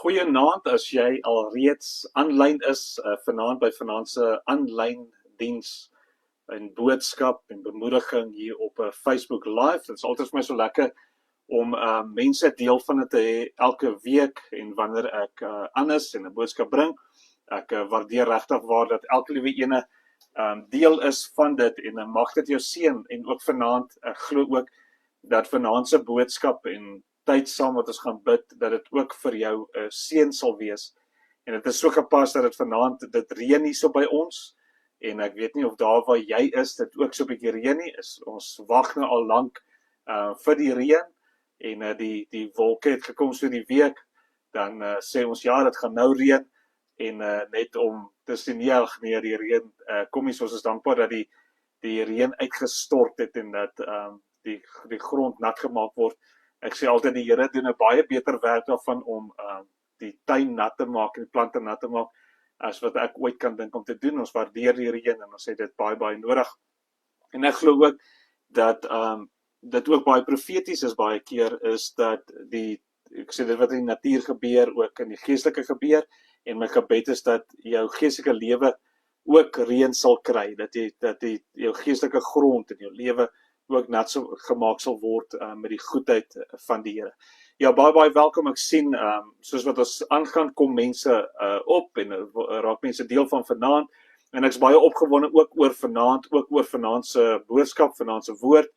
Goeienaand as jy alreeds aanlyn is, vanaand by Vanaand se aanlyn diens en boodskap en bemoediging hier op 'n Facebook Live. Dit is altyd vir my so lekker om mense deel van dit te hê elke week en wanneer ek aan is en 'n boodskap bring. Ek waardeer regtig waar dat elke liewe ene deel is van dit en mag dit jou seën en ook vanaand, ek glo ook dat vanaand se boodskap en tyd saam wat ons gaan bid, dat dit ook vir jou 'n seën sal wees. En dit is so gepas dat dit vanaand, dit reën hier so by ons, en ek weet nie of daar waar jy is, dit ook so 'n bietjie reën nie, ons wag nou al lank vir die reën, en die wolke het gekom so die week, dan sê ons ja, dit gaan nou reën, en net om te sien, nee, die reën kom nie, soos ons dankbaar dat die reën uitgestort het, en dat die grond nat gemaak word. Ek sê altyd, die Here doen 'n baie beter werk daarvan om die tuin nat te maak en die plante nat te maak, as wat ek ooit kan dink om te doen. Ons waardeer die reën en ons het dit baie nodig. En ek glo ook dat dit ook baie profeties is baie keer, is dat ek sê dit wat in die natuur gebeur, ook in die geestelike gebeur, en my gebed is dat jou geestelike lewe ook reën sal kry, dat jou geestelike grond in jou lewe ook nat gemaak sal word met die goedheid van die Here. Ja, baie welkom. Ek sien, soos wat ons aangaan, kom mense op en raak mense deel van vanaand, en ek is baie opgewonde ook oor vanaand se boodskap, vanaand se woord,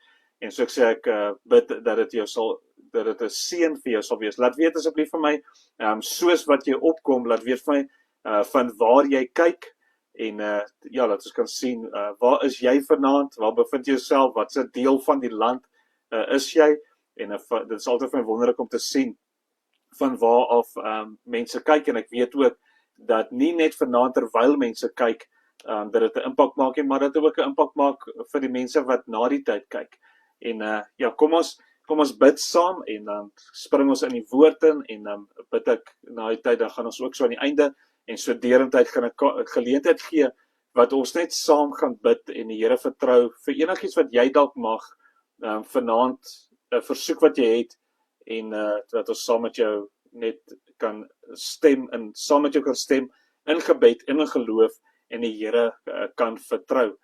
en so ek sê, ek bid dat dit 'n seën vir jou sal wees. Laat weet asseblief vir my, soos wat jy opkom, laat weet vir my, van waar jy kyk, en ja, dat ons kan sien, waar is jy vanaand, waar bevind jy jouself, wat se deel van die land is jy, en dit is altyd vir my wonderlik om te sien, van waar af mense kyk, en ek weet ook, dat nie net vanaand terwyl mense kyk, dat dit 'n impak maak, maar dat dit ook 'n impak maak vir die mense wat na die tyd kyk. En ja, kom ons bid saam, en dan spring ons in die woord in, en dan bid ek na die tyd, dan gaan ons ook so aan die einde, en so derentyd gaan ek geleentheid gee, wat ons net saam gaan bid, en die Here vertrou, vir enigiets wat jy dalk mag, vanaand, 'n versoek wat jy het, en dat ons saam met jou net kan stem, in gebed, in 'n geloof, en die Here kan vertrou,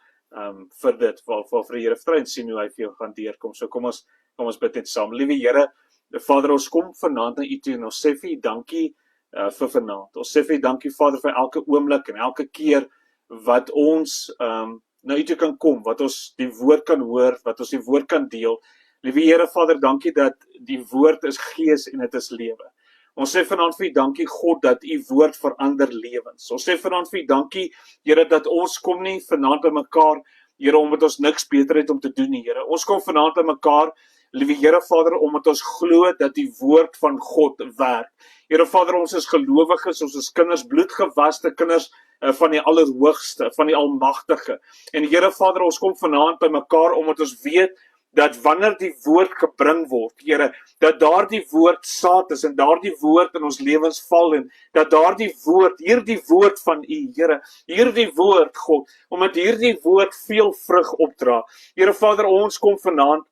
vir dit, waarvoor die Here vertrou, en sien hoe hy vir jou gaan deurkom. So kom ons bid net saam. Liewe Here, Vader, ons kom vanaand na U toe, en ons sê vir U dankie, vir vanaand. Ons sê vir U dankie, Vader, vir elke oomblik en elke keer wat ons na U toe kan kom, wat ons die woord kan hoor, wat ons die woord kan deel. Liewe Here, Vader, dankie dat die woord is gees en dit is lewe. Ons sê vanaand vir U dankie, God, dat U woord verander lewens. Ons sê vanaand vir U dankie, Here, dat ons kom nie vanaand by mekaar, Here, omdat ons niks beter het om te doen nie, Here. Ons kom vanaand by mekaar, liewe Here, Vader, omdat ons glo dat die woord van God werk. Here, Vader, ons is gelowiges, ons is kinders, bloedgewaste kinders van die Allerhoogste, van die Almagtige. En Here, Vader, ons kom vanaand by mekaar omdat ons weet dat wanneer die woord gebring word, Here, dat daardie woord saad is en daardie woord in ons lewens val, en dat daardie woord, hierdie woord van U, Here, hierdie woord, God, omdat hierdie woord veel vrug opdra. Here, Vader, ons kom vanaand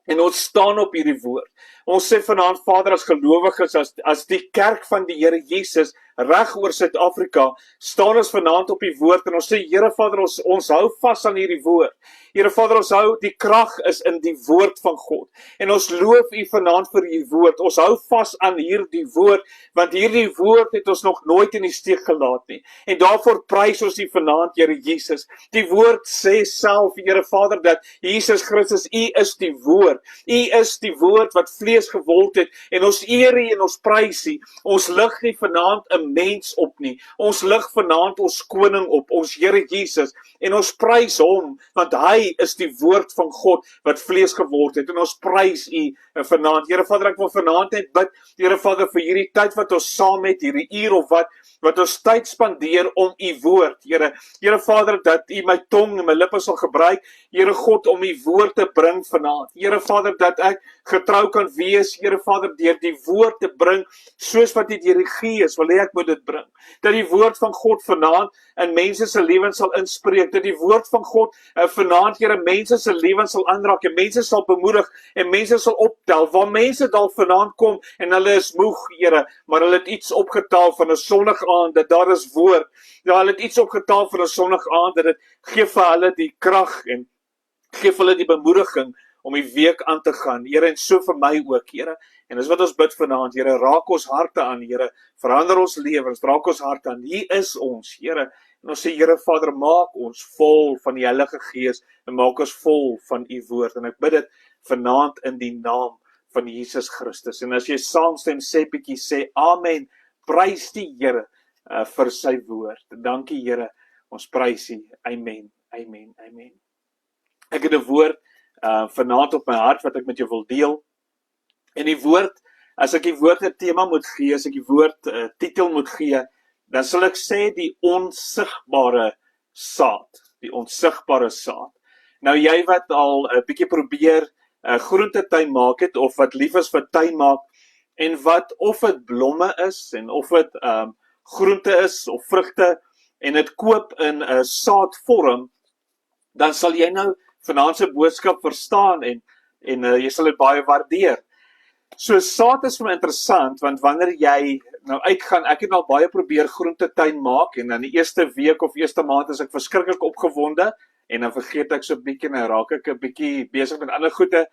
en ons staan op hierdie woord. Ons sê vanaand, Vader, as gelowiges, as die kerk van die Here Jesus, reg oor Suid-Afrika, staan ons vanaand op die woord, en ons sê, Here, Vader, ons hou vas aan hierdie woord. Here, Vader, ons hou, die krag is in die woord van God, en ons loof U vanaand vir U woord. Ons hou vas aan hierdie woord, want hierdie woord het ons nog nooit in die steek gelaat nie, en daarvoor prys ons U vanaand, Here Jesus. Die woord sê self, Here Vader, dat Jesus Christus, U is die woord. U is die woord wat vlees geword het, en ons eer U en ons prys U. Ons lig nie vanaand 'n mens op nie. Ons lig vanaand ons koning op, ons Here Jesus, en ons prys hom, want hy is die woord van God wat vlees geword het, en ons prys U vanaand. Here Vader, ek wil vanaand net bid, Here Vader, vir hierdie tyd wat ons saam het, hierdie uur of wat ons tyd spandeer om U woord, Here Vader, dat U my tong en my lippe sal gebruik, Here God, om U woord te bring vanaand. Here Vader, dat ek getrou kan wees, Here Vader, deur die woord te bring, soos wat U deur die Gees wil hê ek moet dit bring. Dat die woord van God vanaand in mense se lewens sal inspreek, dat die woord van God vanaand, Here, mense se lewens sal aanraak, en mense sal bemoedig, en mense sal optel, waar mense dalk vanaand kom, en hulle is moeg, Here, maar hulle het iets opgetaal van 'n Sondag aand, dat daar is woord, ja, hulle het iets opgetaal van 'n Sondag aand, dat dit gee vir hulle die krag, en gee vir hulle die bemoediging, om die week aan te gaan, Here, en so vir my ook, Here, en dis wat ons bid vanaand, Here, raak ons harte aan, Here, verander ons lewens, raak ons harte aan, hier is ons, Here, en ons sê, Here Vader, maak ons vol van die Heilige Gees, en maak ons vol van U woord, en ek bid dit vanaand in die naam van Jesus Christus, en as jy saamstem, sê bietjie, sê Amen, prys die Here vir sy woord, dankie Here, ons prys U, Amen, Amen, Amen. Ek het 'n woord vanaand op my hart wat ek met jou wil deel. En die woord, as ek die woord 'n tema moet gee, as ek die woord titel moet gee, dan sal ek sê die onsigbare saad. Die onsigbare saad. Nou jy wat al 'n bietjie probeer groentetuin maak het, of wat lief is vir tuin maak, en wat of dit blomme is, en of dit groente is, of vrugte, en dit koop in 'n saadvorm, dan sal jy nou vanaand se boodskap verstaan, en jy sal dit baie waardeer. So saad is vir my interessant, want wanneer jy nou uitgaan, ek het al baie probeer groentetuin maak, en dan die eerste week of eerste maand is ek verskriklik opgewonde, en dan vergeet ek so 'n bietjie, en dan raak ek 'n bietjie besig met ander goede,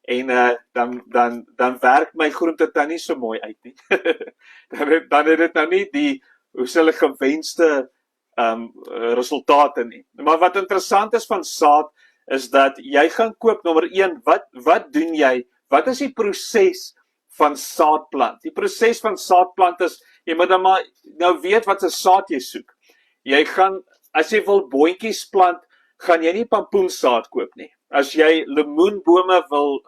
en dan werk my groentetuin nie so mooi uit nie. dan het dit nou nie die, hoe sal ek gewenste resultate nie. Maar wat interessant is van saad, is dat jy gaan koop, nommer 1, wat doen jy? Wat is die proses van saadplant? Die proses van saadplant is, jy moet dan maar nou weet wat 'n saad jy soek. Jy gaan, as jy wil boontjies plant, gaan jy nie pampoensaad koop nie. As jy lemoenbome wil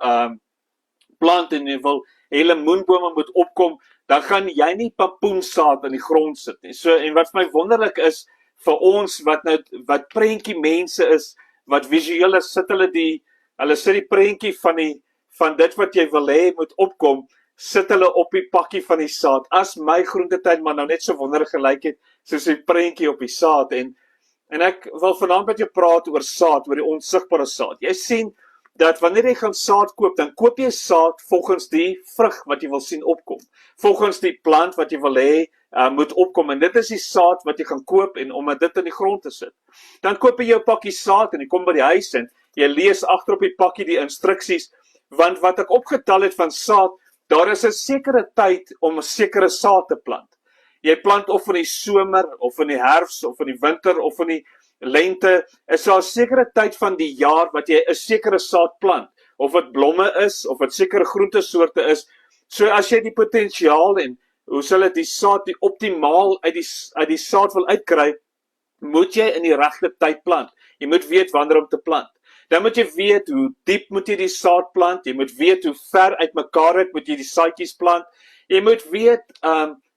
plant en jy wil hê lemoenbome moet opkom, dan gaan jy nie pampoensaad in die grond sit nie. So, en wat vir my wonderlik is, vir ons wat prentjie mense is, wat visueel is, hulle sit die prentjie van dit wat jy wil hê moet opkom, sit hulle op die pakkie van die saad. As my groentetuin maar nou net so wonderlik gelyk het, soos die prentjie op die saad, en ek wil vanaand met jou praat oor saad, oor die onsigbare saad. Jy sien, dat wanneer jy gaan saad koop, dan koop jy saad volgens die vrug wat jy wil sien opkom, volgens die plant wat jy wil hê moet opkom, en dit is die saad wat jy gaan koop, en om dit in die grond te sit. Dan koop jy jou pakkie saad, en jy kom by die huis, en jy lees agter op die pakkie die instruksies, want wat ek opgetel het van saad, daar is 'n sekere tyd om 'n sekere saad te plant. Jy plant of in die somer, of in die herfs, of in die winter, of in die lente, is daar 'n sekere tyd van die jaar wat jy 'n sekere saad plant, of dit blomme is, of dit sekere groentesoorte is. So as jy die potensiaal en hoe sal dit die saad die optimaal uit die saad wil uitkry, moet jy in die regte tyd plant. Jy moet weet wanneer om te plant. Dan moet jy weet hoe diep moet jy die saad plant, jy moet weet hoe ver uitmekaar uit moet jy die saadjies plant. Jy moet weet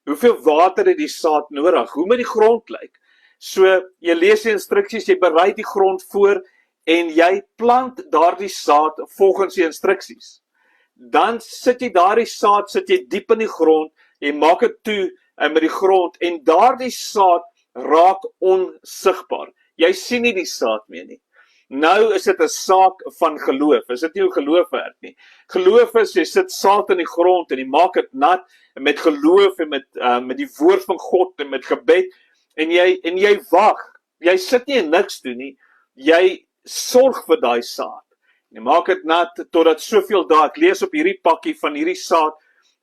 hoeveel water het die saad nodig, hoe moet die grond lyk. So jy lees die instruksies, jy berei die grond voor en jy plant daardie saad volgens die instruksies. Dan sit jy daardie saad, sit jy diep in die grond, jy maak dit toe met die grond en daardie saad raak onsigbaar. Jy sien nie die saad meer nie. Nou is dit 'n saak van geloof. Is dit nie hoe geloof werk nie? Geloof is, jy sit saad in die grond en jy maak dit nat met geloof en met die woord van God en met gebed en jy wag. Jy sit nie en niks doen nie. Jy sorg vir daai saad. Jy maak dit nat totdat soveel dae. Ek lees op hierdie pakkie van hierdie saad.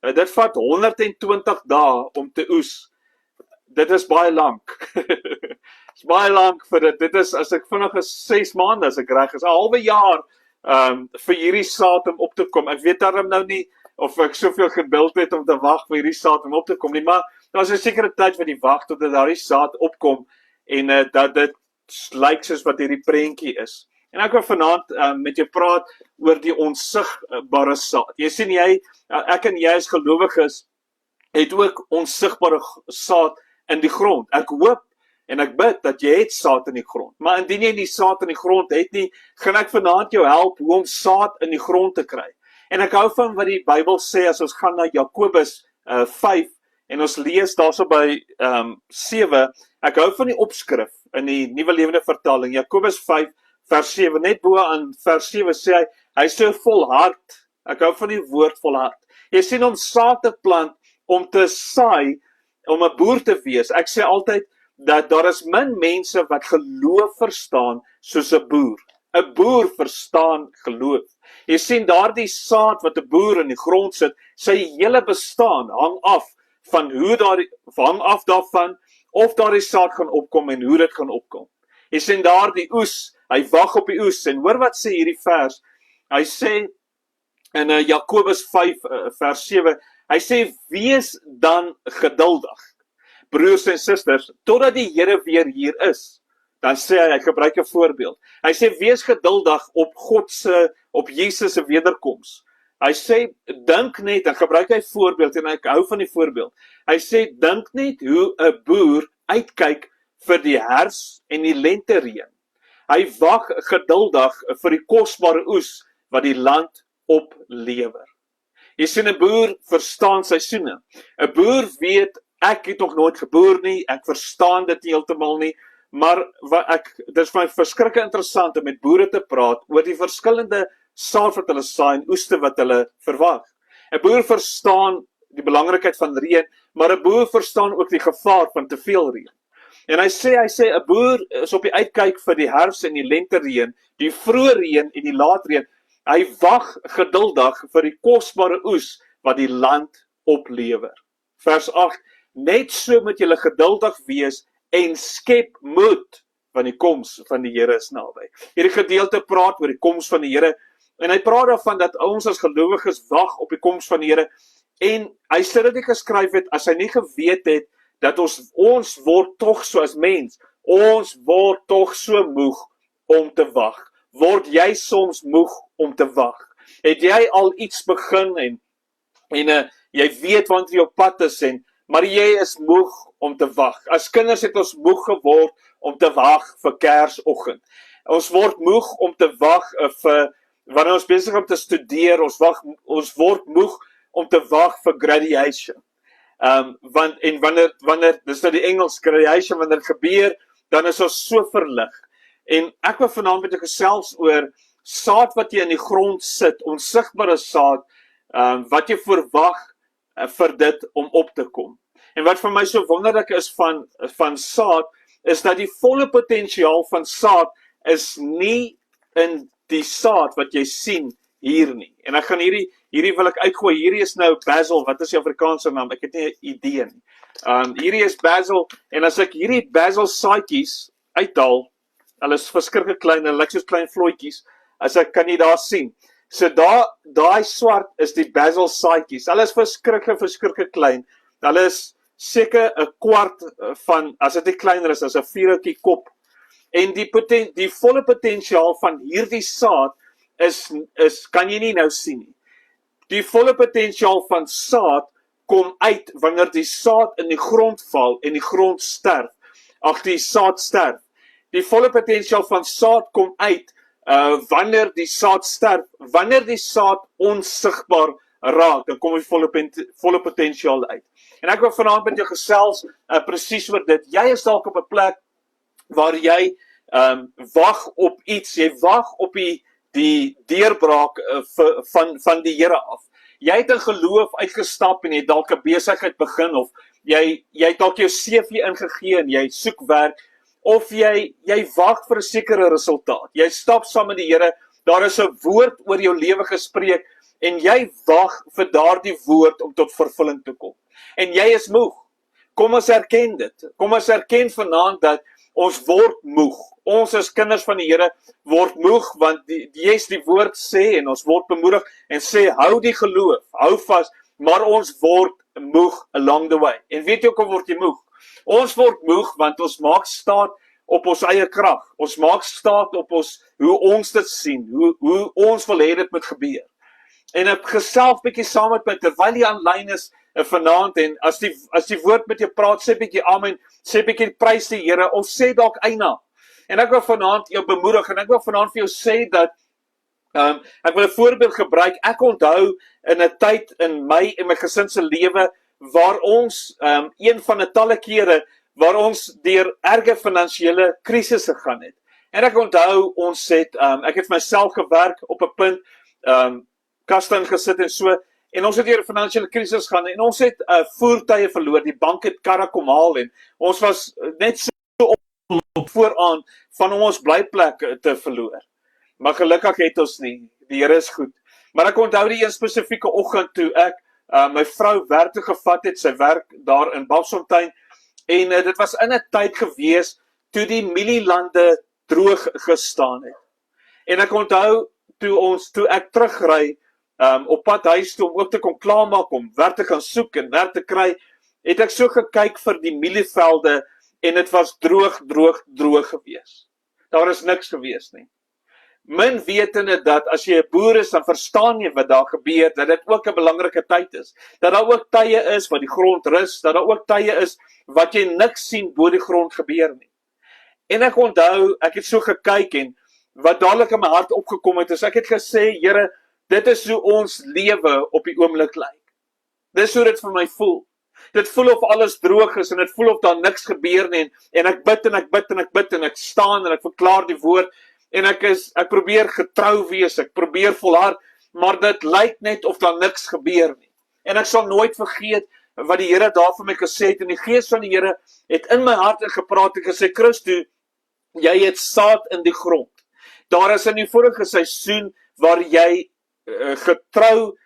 Dit vat 120 dae om te oes. Dit is baie lank. Dit is baie lank vir dit. Dit is, as ek vinnig is 6 maande, as ek reg is, 'n halwe jaar vir hierdie saad om op te kom. Ek weet daarom nou nie of ek soveel geduld het om te wag vir hierdie saad om op te kom nie, maar daar's 'n sekere tyd wat jy wag tot daardie saad opkom en dat dit lyk soos wat hierdie prentjie is. En ek wil vanaand met jou praat oor die onsigbare saad. Jy sien ek en jy as gelowiges het ook onsigbare saad in die grond. Ek hoop en ek bid dat jy het saad in die grond. Maar indien jy nie saad in die grond het nie, gaan ek vanaand jou help hoe om saad in die grond te kry. En ek hou van wat die Bybel sê as ons gaan na Jakobus 5 en ons lees daarso by 7. Ek hou van die opskrif in die Nuwe Lewende Vertaling. Jakobus 5 vers 7, net bo aan vers 7 sê hy so volhard. Ek hou van die woord volhard. Jy sien om saad te plant, om te saai, om 'n boer te wees. Ek sê altyd dat daar is min mense wat geloof verstaan soos 'n boer. 'n Boer verstaan geloof. Jy sien daardie saad wat 'n boer in die grond sit, sy hele bestaan hang af van hang af daarvan of daardie saad gaan opkom en hoe dit gaan opkom. Jy sien daardie oes, hy wag op die oes en hoor wat sê hierdie vers. Hy sê in Jakobus 5 vers 7, hy sê wees dan geduldig, broers en susters, totdat die Here weer hier is. Dan sê hy gebruik 'n voorbeeld. Hy sê wees geduldig op Jesus se wederkoms. Hy sê dink net, en gebruik hy voorbeeld en ek hou van die voorbeeld. Hy sê dink net hoe 'n boer uitkyk vir die herfs en die lentereën. Hy wag geduldig vir die kosbare oes wat die land oplewer. Jy sien 'n boer verstaan seisoene. 'n Boer weet ek het nog nooit geboer nie, ek verstaan dit heeltemal nie, maar dit is vir my verskriklik interessant om met boere te praat oor die verskillende saad wat hulle saai en oeste wat hulle verwag. 'n Boer verstaan die belangrikheid van reën, maar 'n boer verstaan ook die gevaar van te veel reën. En hy sê 'n boer is op die uitkyk vir die herfs en die lentereën, die vroeë reën en die laatreën. Hy wag geduldig vir die kosbare oes wat die land oplewer. Vers 8, net so moet julle geduldig wees en skep moed, want die koms van die Here is naby. Hierdie gedeelte praat oor die koms van die Here, en hy praat daarvan dat ons as gelowiges wag op die koms van die Here, en hy sê dit nie geskryf het, as hy nie geweet het, dat ons word tog so as mens, ons word tog so moeg om te wag. Word jy soms moeg om te wag? Het jy al iets begin en jy weet want jy op pad is maar jy is moeg om te wag. As kinders het ons moeg geword om te wag vir Kersoggend. Ons word moeg om te wag vir wanneer ons besig om te studeer, ons word moeg om te wag vir graduation. Wanneer dis nou die Engels graduation, wanneer dit gebeur, dan is ons so verlig. En ek wil vanaand met jou gesels oor saad wat jy in die grond sit, onsigbare saad, wat jy verwag vir dit om op te kom. En wat vir my so wonderlik is van saad, is dat die volle potensiaal van saad is nie in die saad wat jy sien hier nie. En ek gaan hierdie wil ek uitgooi. Hierdie is nou basil. Wat is die Afrikaanse naam? Ek het nie 'n idee nie. Hierdie is basil, en as ek hierdie basil saadjies uithaal, hulle is verskriklik klein, hulle lyk soos klein vlooitjies, as ek kan jy daar sien. So daai swart is die basil saadjies. Hulle is verskriklik klein. Hulle is seker 'n kwart van, as dit nie kleiner is as 'n vierhoutjie kop. En die volle potensiaal van hierdie saad is kan jy nie nou sien nie. Die volle potensiaal van saad kom uit wanneer die saad in die grond val en die grond sterf. Die saad sterf. Die volle potensiaal van saad kom uit wanneer die saad sterf, wanneer die saad onsigbaar raak, dan kom die volle potensiaal uit. En ek wil vanaand met jou gesels presies oor dit. Jy is dalk op 'n plek waar jy wag op iets, jy wag op die deurbraak van die Here af. Jy het in geloof uitgestap en jy het dalk 'n besigheid begin, of jy het dalk jou CV ingegee en jy soek werk, of jy wag vir 'n sekere resultaat. Jy stap saam met die Here, daar is 'n woord oor jou lewe gespreek, en jy wag vir daardie woord om tot vervulling te kom. En jy is moeg. Kom ons erken dit. Kom ons erken vanaand dat ons word moeg. Ons as kinders van die Here word moeg, want die woord sê, en ons word bemoedig en sê, hou die geloof, hou vas, maar ons word moeg along the way. En weet jy hoekom word jy moeg? Ons word moeg want ons maak staat op ons eie krag. Ons maak staat op hoe ons dit sien, hoe ons wil hê dit moet gebeur. En ek gesels bietjie saam met my terwyl jy aanlyn is vanaand, en as die woord met jou praat, sê bietjie amen, sê bietjie prys die Here, of sê dalk eina. En ek wil vanaand jou bemoedig, en ek wil vanaand vir jou sê dat Ek wil 'n voorbeeld gebruik. Ek onthou in 'n tyd in my en my gesin se lewe waar ons een van 'n talle kere waar ons deur erge finansiële krisisse gegaan het. En ek onthou ons het ek het myself gewerk op 'n punt kaste ingesit en so en ons het deur 'n finansiële krisis gegaan en ons het voertuie verloor. Die bank het karre kom haal en ons was net so op vooraan van om ons blyplek te verloor. Maar gelukkig het ons nie. Die Here is goed. Maar ek onthou die een spesifieke oggend toe ek my vrou werk toe gevat het. Sy werk daar in Babsfontein en dit was in 'n tyd gewees toe die mielielande droog gestaan het. En ek onthou toe ek terugry op pad huis toe om ook te kon klaarmaak om werk te gaan soek en werk te kry, het ek so gekyk vir die mielievelde en dit was droog gewees. Daar is niks gewees nie. Min wetende dat as jy 'n boer is, dan verstaan jy wat daar gebeur, dat dit ook 'n belangrike tyd is. Dat daar ook tye is wat die grond rus, dat daar ook tye is wat jy niks sien bo die grond gebeur nie. En ek onthou, ek het so gekyk en wat dadelik in my hart opgekom het, is ek het gesê, Here, dit is hoe ons lewe op die oomblik lyk. Dis hoe dit vir my voel. Dit voel of alles droog is en dit voel of daar niks gebeur nie en ek bid en ek bid en ek bid en ek staan en ek verklaar die woord en ek probeer getrou wees, ek probeer volhard, maar dit lyk net of daar niks gebeur nie. En ek sal nooit vergeet wat die Here daar vir my gesê het en die Gees van die Here het in my hart gepraat en gesê, Christo, jy het saad in die grond. Daar is in die vorige seisoen waar jy getrou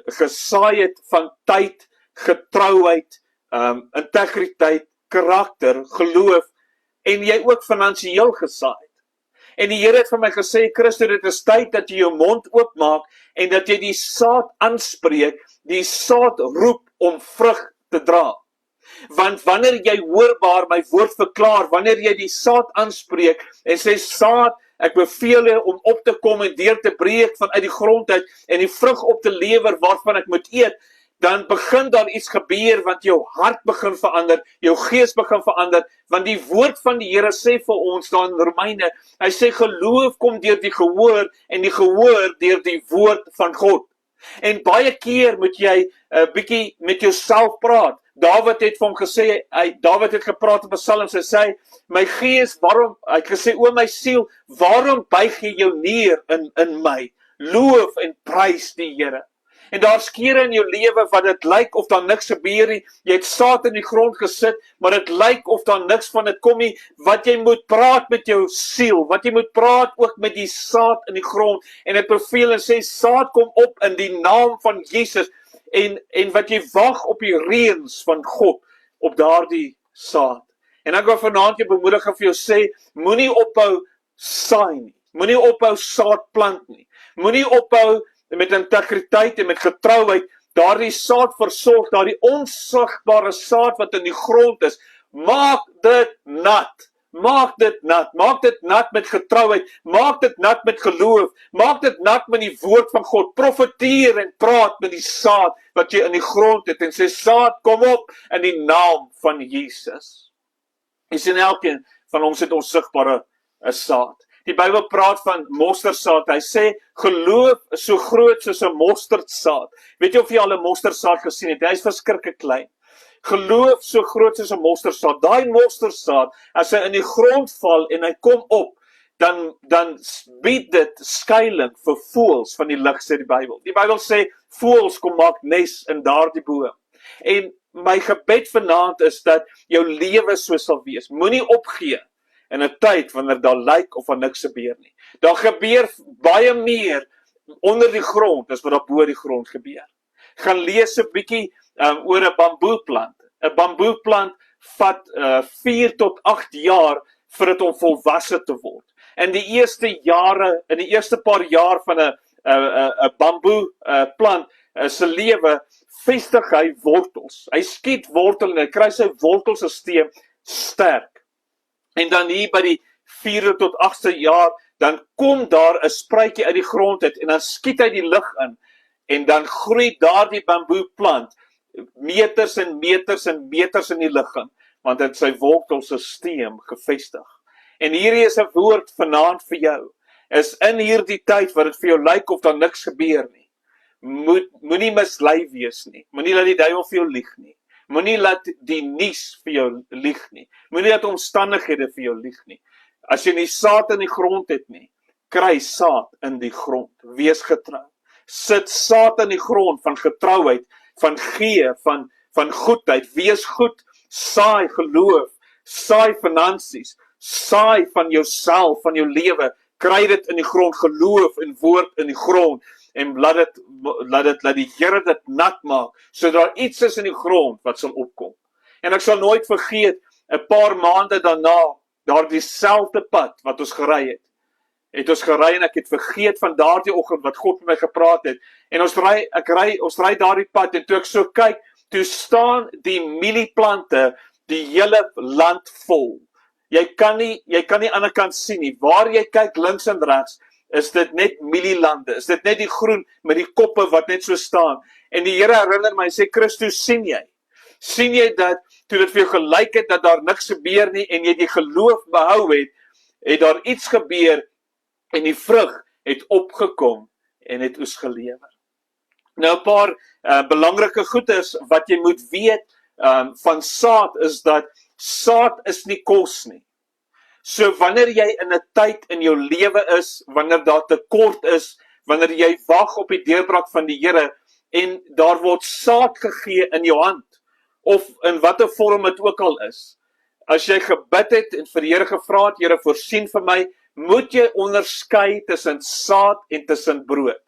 gesaai het van tyd, getrouheid, integriteit, karakter, geloof en jy ook finansiëel gesaai het. En die Here het vir my gesê, Christo, dit is tyd dat jy jou mond oopmaak en dat jy die saad aanspreek, die saad roep om vrug te dra. Want wanneer jy hoorbaar my woord verklaar, wanneer jy die saad aanspreek en sê saad, ek beveel jou om op te kom en deur te breek vanuit die grond uit en die vrug op te lewer waarvan ek moet eet, dan begin daar iets gebeur want jou hart begin verander, jou gees begin verander, want die woord van die Here sê vir ons daar in Romeine, hy sê geloof kom deur die gehoor en die gehoor deur die woord van God. En baie keer moet jy 'n bietjie met jouself praat. Dawid het vir hom gesê, Dawid het gepraat op Psalms, hy sê, my gees, waarom, hy het gesê, o my siel, waarom buig jy jou neer in my? Loof en prys die Here. En daar's kere in jou lewe wat dit lyk of daar niks gebeur nie, jy het saad in die grond gesit, maar dit lyk of daar niks van dit kom nie, wat jy moet praat met jou siel, wat jy moet praat ook met die saad in die grond, en het beveel en sê, saad kom op in die naam van Jesus, en wat jy wag op die reëns van God, op daardie saad. En ek wil vanaand jou bemoedig en vir jou sê, moenie ophou saai nie, moenie ophou saad plant nie, moenie ophou met integriteit en met getrouheid, daardie saad versorg, daardie onsigbare saad wat in die grond is, maak dit nat. Maak dit nat met getrouheid, maak dit nat met geloof, maak dit nat met die woord van God, profeteer en praat met die saad wat jy in die grond het en sê saad kom op in die naam van Jesus. Jy sien elkeen van ons het onsigbare saad. Die Bybel praat van mosterdsaad, hy sê geloof is so groot soos 'n mosterdsaad. Weet jy of jy al 'n mosterdsaad gesien het? Hy is verskriklik klein. Geloof so groot soos 'n mosterdsaad. Daai mosterdsaad, as hy in die grond val en hy kom op, dan bied dit skuilings vir voëls van die lug, sê die Bybel. Die Bybel sê voëls kom maak nes in daardie boom. En my gebed vanaand is dat jou lewe so sal wees. Moenie opgee in 'n tyd wanneer daar lyk of niks gebeur nie. Daar gebeur baie meer onder die grond as wat daar bo die grond gebeur. Gaan lees 'n bietjie oor 'n bamboeplant. 'n Bamboeplant vat 4 tot 8 jaar vir dit om volwasse te word. In die eerste paar jaar van 'n bamboeplant se lewe vestig hy wortels. Hy skiet wortel en hy kry sy wortelstelsel sterk. En dan hier by die 4de tot 8ste jaar, dan kom daar 'n spruitjie uit die grond uit en dan skiet hy die lug in en dan groei daardie bamboeplant meters en meters en meters in die lug in, want dit sy wortelstelsel gevestig. En hierdie is 'n woord vanaand vir jou. is in hierdie tyd wat dit vir jou lyk of daar niks gebeur nie. Moenie mislei wees nie. Moenie laat die duiwel vir jou lieg nie. Moenie laat die nuus vir jou lieg nie. Moenie laat omstandighede vir jou lieg nie. As jy nie saad in die grond het nie, kry saad in die grond. Wees getrou. Sit saad in die grond van getrouheid, van gee, van goedheid. Wees goed. Saai geloof, saai finansies, saai van jouself, van jou lewe. Kry dit in die grond, geloof en woord in die grond. En laat die Here dit nat maak, sodat daar iets is in die grond wat sal opkom. En ek sal nooit vergeet, 'n paar maande daarna, daar dieselfde pad wat ons gery het ons gery en ek het vergeet van daardie oggend wat God met my gepraat het. En ons ry daardie pad en toe ek so kyk, toe staan die mielieplante die hele land vol. Jy kan nie aan die ander kant sien nie. Waar jy kyk links en regs, is dit net mielielande, is dit net die groen met die koppe wat net so staan. En die Here herinner my, sê Christus, sien jy dat, toe dit vir jou gelyk het, dat daar niks gebeur nie, en jy die geloof behou het daar iets gebeur, en die vrug het opgekom, en het oes gelewer. Nou 'n paar belangrike goeders, wat jy moet weet, van saad, is dat saad is nie kos nie. So wanneer jy in 'n tyd in jou lewe is, wanneer daar tekort is, wanneer jy wag op die deurbraak van die Here, en daar word saad gegee in jou hand, of in watter vorm dit ook al is. As jy gebid het en vir die Here gevra het, Here voorsien vir my, moet jy onderskei tussen saad en tussen brood.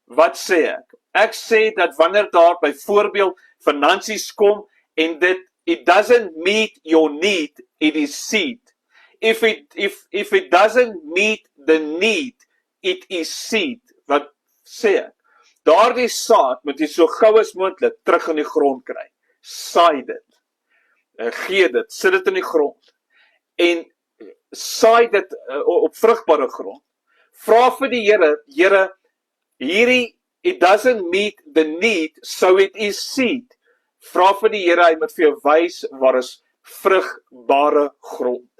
Wat sê ek? Ek sê dat wanneer daar byvoorbeeld finansies kom, en it doesn't meet your need, it is seed. If it doesn't meet the need, it is seed. Wat sê ek? Daardie saad moet jy so gou as moontlik terug in die grond kry. Saai dit. Gee dit, sit dit in die grond. En saai dit op vrugbare grond. Vra vir die Here, hierdie, it doesn't meet the need, so it is seed. Vra vir die Here, hy moet vir jou wys waar is vrugbare grond.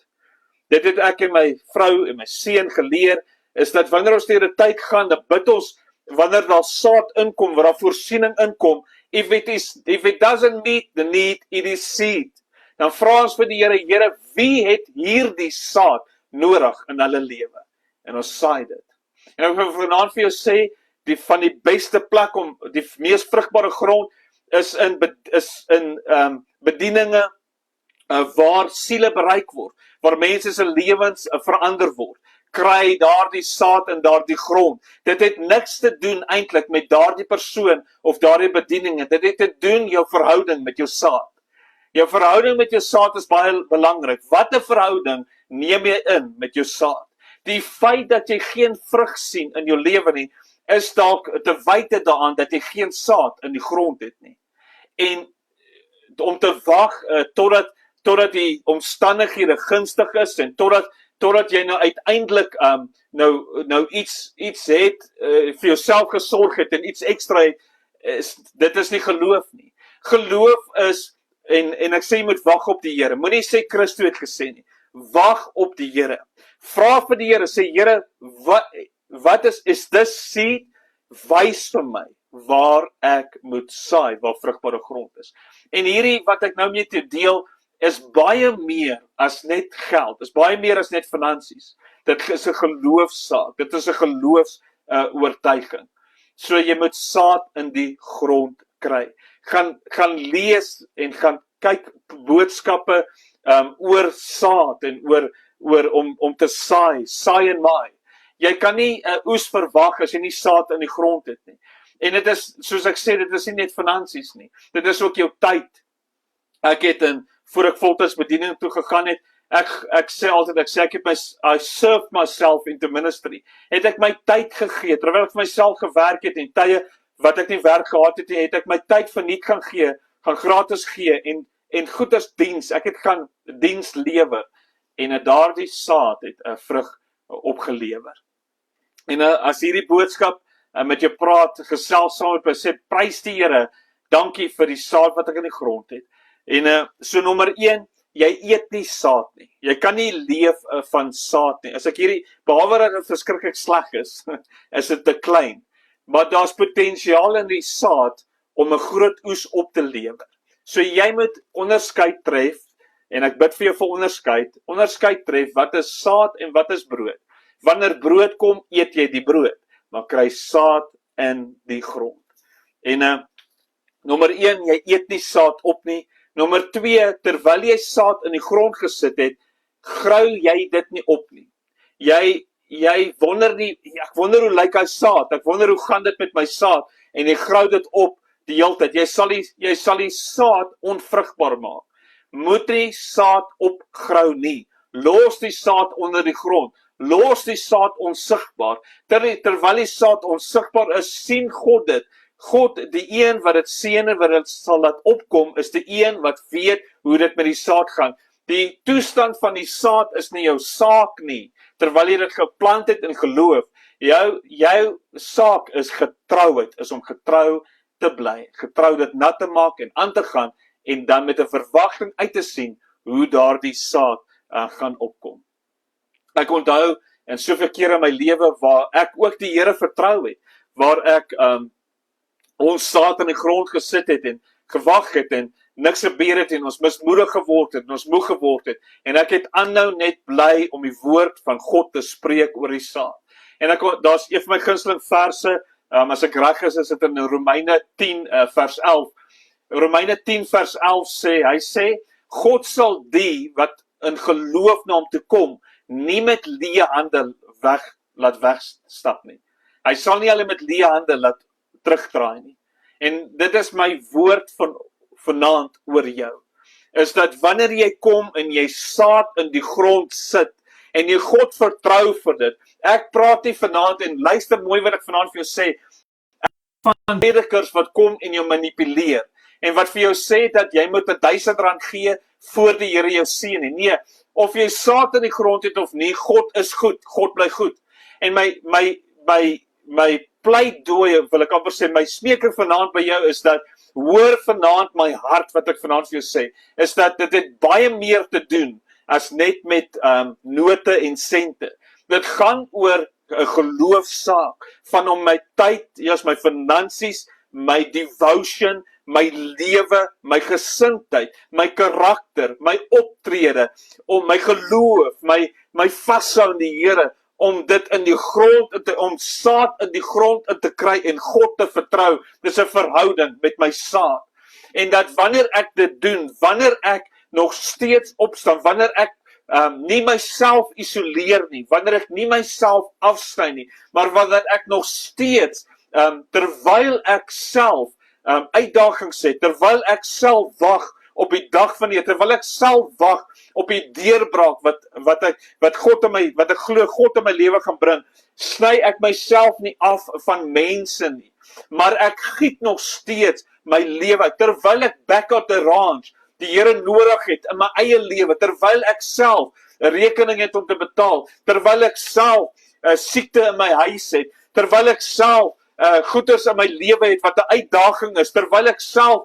Dit het ek en my vrou en my seun geleer, is dat wanneer ons deur 'n tyd gaan, dan bid ons, wanneer daar saad inkom, waar daar voorsiening inkom, if it doesn't meet the need, it is seed. Dan vra ons vir die Here, wie het hierdie saad nodig in hulle lewe? En ons saai dit. En ek wil vanaand vir jou sê, van die beste plek om, die mees vrugbare grond, is in bedieninge, waar siele bereik word, waar mense se lewens verander word. Kry daardie saad in daardie grond. Dit het niks te doen eintlik met daardie persoon of daardie bedieninge. Dit het te doen jou verhouding met jou saad. Jou verhouding met jou saad is baie belangrik. Wat 'n verhouding neem jy in met jou saad? Die feit dat jy geen vrug sien in jou lewe nie, is dalk te wyte daaraan dat jy geen saad in die grond het nie. En om te wag totdat die omstandighede gunstig is en totdat jy nou uiteindelik nou iets het vir jouself gesorg het en iets ekstra het, dit is nie geloof nie. Geloof is, en ek sê jy moet wag op die Here. Moenie sê Christus het gesê nie. Wag op die Here. Vra vir die Here, sê Here, wat is this seed? Wys vir my waar ek moet saai, waar vrugbare grond is. En hierdie wat ek nou met jou deel, is baie meer as net geld, is baie meer as net finansies. Dit is 'n geloofsaak, dit is 'n geloofs-oortuiging. So jy moet saad in die grond kry. Gaan lees en gaan kyk boodskappe oor saad en oor om te saai en maai. Jy kan nie 'n oes verwag as jy nie saad in die grond het nie. En dit is, soos ek sê, dit is nie net finansies nie. Dit is ook jou tyd. Ek het voor ek voltyds bediening toe gegaan het, ek sê altyd, I served myself into ministry. Het ek my tyd gegee, terwyl ek vir myself gewerk het, en tye wat ek nie werk gehad het, het ek my tyd verniet gaan gratis gee, en goed as diens, ek het gaan diens lewer, en daardie saad het 'n vrug opgelewer. En as hierdie boodskap met jou praat, gesels saam met my, sê, prys die Here, dankie vir die saad wat ek in die grond het. En so nommer 1, jy eet nie saad nie. Jy kan nie leef van saad nie. As ek behalwe dat dit verskriklik sleg is, is dit te klein. Maar daar's potensiaal in die saad om 'n groot oes op te lewer. So jy moet onderskeid tref, en ek bid vir jou vir onderskeid tref, wat is saad en wat is brood. Wanneer brood kom, eet jy die brood, maar kry saad in die grond. En nommer 1, jy eet nie saad op nie. Nommer 2, terwyl jy saad in die grond gesit het, grou jy dit nie op nie. Jy wonder nie, ek wonder hoe lyk hy saad, ek wonder hoe gaan dit met my saad, en jy grou dit op die hele tyd. Jy sal die saad onvrugbaar maak. Moet nie saad opgrou nie. Los die saad onder die grond. Los die saad onsigbaar. Terwyl die saad onsigbaar is, sien God dit. God, die een wat dit seën en wat dit sal laat opkom, is die een wat weet hoe dit met die saad gaan. Die toestand van die saad is nie jou saak nie, terwyl jy dit geplant het in geloof. Jou saak is getrouheid, is om getrou te bly, getrou dit nat te maak en aan te gaan, en dan met 'n verwagting uit te sien hoe daardie saad gaan opkom. Ek onthou in soveel kere in my lewe waar ek ook die Here vertrou het, waar ek ons saad in die grond gesit het en gewag het en niks gebeur het en ons mismoedig geword het en ons moeg geword het, en ek het aanhou net bly om die woord van God te spreek oor die saad. En daar's een van my gunsteling verse, as ek reg is dit in Romeine 10 vers 11. Romeine 10 vers 11 sê, hy sê, God sal die wat in geloof na hom toe kom, nie met leë hande laat wegstap nie. Hy sal nie hulle met leë hande laat terugdraai nie. En dit is my woord van vanaand oor jou, is dat wanneer jy kom en jy saad in die grond sit, en jy God vertrou vir dit, ek praat nie vanaand, en luister mooi wat ek vanaand vir jou sê, van predikers wat kom en jou manipuleer, en wat vir jou sê dat jy moet R1000 gee, voor die Here jou seën nie. Nee, of jy saad in die grond het of nie, God is goed, God bly goed. En my pleidooie, wil ek amper sê, my smeking vanaand by jou is dat, hoor vanaand my hart, wat ek vanaand vir jou sê, is dat dit het baie meer te doen, as net met note en sente. Dit gaan oor 'n geloofsaak, van om my tyd, my finansies, my devotion, my lewe, my gesindheid, my karakter, my optrede, om my geloof, my vashou in die Here, om dit in die grond, om saad in die grond in te kry en God te vertrou. Dis 'n verhouding met my saad. En dat wanneer ek dit doen, wanneer ek nog steeds opstaan, wanneer ek nie myself isoleer nie, wanneer ek nie myself afsny nie, maar wanneer ek nog steeds, terwyl ek self uitdagings het, terwyl ek self wag op die dag van die, terwyl ek self wag op die deurbraak wat ek glo God in my lewe gaan bring, sny ek myself nie af van mense nie, maar ek giet nog steeds my lewe, terwyl ek back at the ranch die Here nodig het in my eie lewe, terwyl ek self 'n rekening het om te betaal, terwyl ek self siekte in my huis het, terwyl ek self goeders in my lewe het wat 'n uitdaging is, terwyl ek self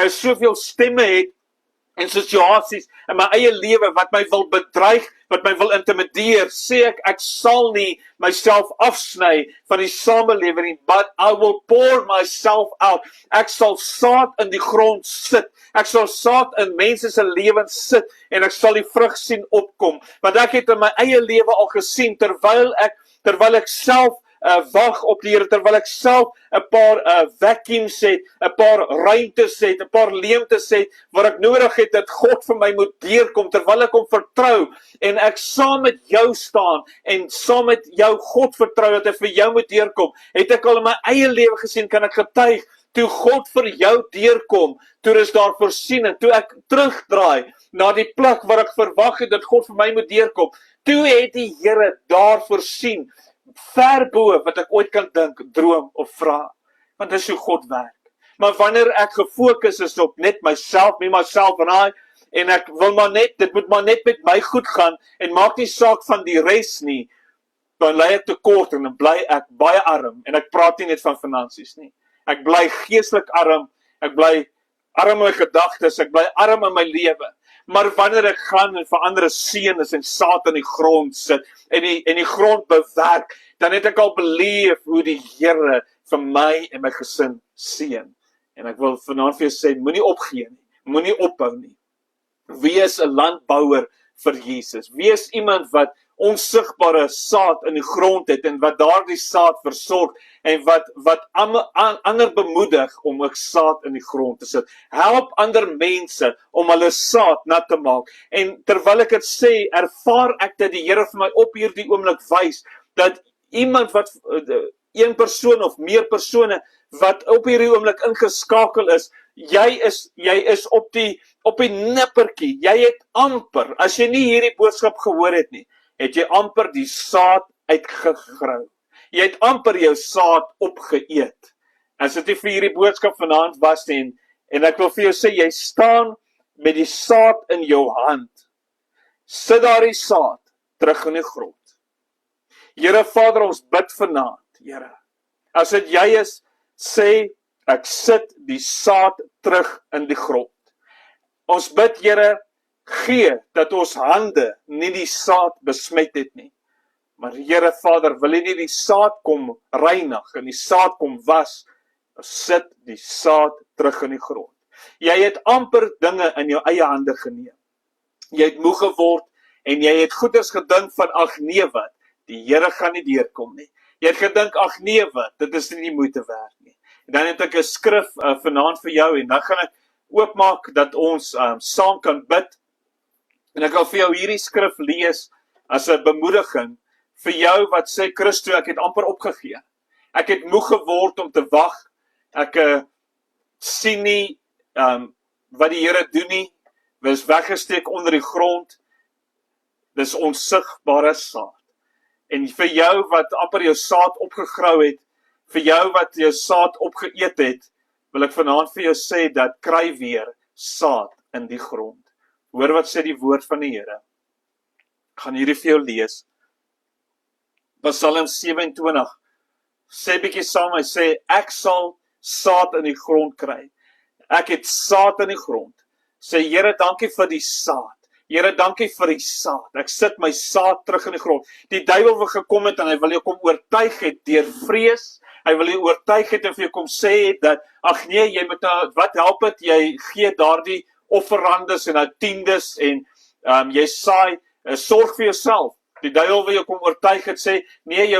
soveel stemme het en situasies in my eie lewe wat my wil bedreig, wat my wil intimideer, sê ek sal nie myself afsny van die samelewing, but I will pour myself out. Ek sal saad in die grond sit. Ek sal saad in mense se lewens sit en ek sal die vrug sien opkom. Want ek het in my eie lewe al gesien, terwyl ek self wag op die Here, terwyl ek self 'n paar vacuums het, 'n paar ruimtes het, 'n paar leemtes het, waar ek nodig het dat God vir my moet deurkom, terwyl ek hom vertrou, en ek saam met jou staan, en saam met jou God vertrou, dat hy vir jou moet deurkom, het ek al in my eie lewe gesien, kan ek getuig, toe God vir jou deurkom, toe is daar voorsiening, toe ek terugdraai, na die plek waar ek verwag het, dat God vir my moet deurkom, toe het die Here daar voorsien, ver bo wat ek ooit kan dink, droom of vra, want dis hoe God werk. Maar wanneer ek gefokus is op net myself, and I, en ek wil maar net, dit moet maar net met my goed gaan, en maak nie saak van die res nie, dan lei ek tekort, en dan bly ek baie arm, en ek praat nie net van finansies nie, ek bly geestelik arm, ek bly arm in my gedagtes, ek bly arm in my lewe, Maar wanneer ek gaan en vir ander seën is en saad in die grond sit en die grond bewerk, dan het ek al beleef hoe die Here vir my en my gesin seën. En ek wil vanaand vir jou sê, moenie opgee nie, moenie ophou nie. Wees 'n landbouer vir Jesus. Wees iemand wat onsigbare saad in die grond het en wat daardie saad versorg en wat ander bemoedig om ook saad in die grond te sit. Help ander mense om hulle saad nat te maak. En terwyl ek dit sê, ervaar ek dat die Here vir my op hierdie oomblik wys dat iemand wat een persoon of meer persone wat op hierdie oomblik ingeskakel is, jy is op die nippertjie. Jy het amper, as jy nie hierdie boodskap gehoor het nie, het jy amper die saad uitgegrou. Jy het amper jou saad opgeëet. As dit nie vir hierdie boodskap vanaand was nie, en ek wil vir jou sê, jy staan met die saad in jou hand. Sit daar die saad terug in die grond. Here Vader, ons bid vanaand, Here. As dit jy is, sê, ek sit die saad terug in die grond. Ons bid, Here, gee dat ons hande nie die saad besmet het nie. Maar Here Vader, wil jy nie die saad kom reinig en die saad kom was, sit die saad terug in die grond. Jy het amper dinge in jou eie hande geneem. Jy het moeg geword en jy het goeders gedink van, ag nee wat, die Here gaan nie deurkom nie. Jy het gedink, ag nee wat, dit is nie moeite werd nie. En dan het ek 'n skrif vanaand vir jou en dan gaan ek oopmaak dat ons saam kan bid. En ek wil vir jou hierdie skrif lees as 'n bemoediging vir jou wat sê, Christo, ek het amper opgegee. Ek het moeg geword om te wag. Ek sien nie wat die Here doen nie. Dis weggesteek onder die grond. Dis onsigbare saad. En vir jou wat amper jou saad opgegrou het, vir jou wat jou saad opgeëet het, wil ek vanaand vir jou sê dat kry weer saad in die grond. Hoor wat sê die woord van die Here. Ek gaan hierdie vir jou lees. Psalm 27 sê bietjie saam, hy sê, ek sal saad in die grond kry. Ek het saad in die grond. Sê, Here, dankie vir die saad. Here, dankie vir die saad. Ek sit my saad terug in die grond. Die duiwel wil gekom het en hy wil jou kom oortuig het deur vrees. Hy wil jou oortuig het en vir jou kom sê dat, ag nee, jy moet nou, wat help het, jy gee daardie offerandes en nou tiendes en jy saai, sorg vir jouself. Die duiwel wil jou kom oortuig het, sê, nee,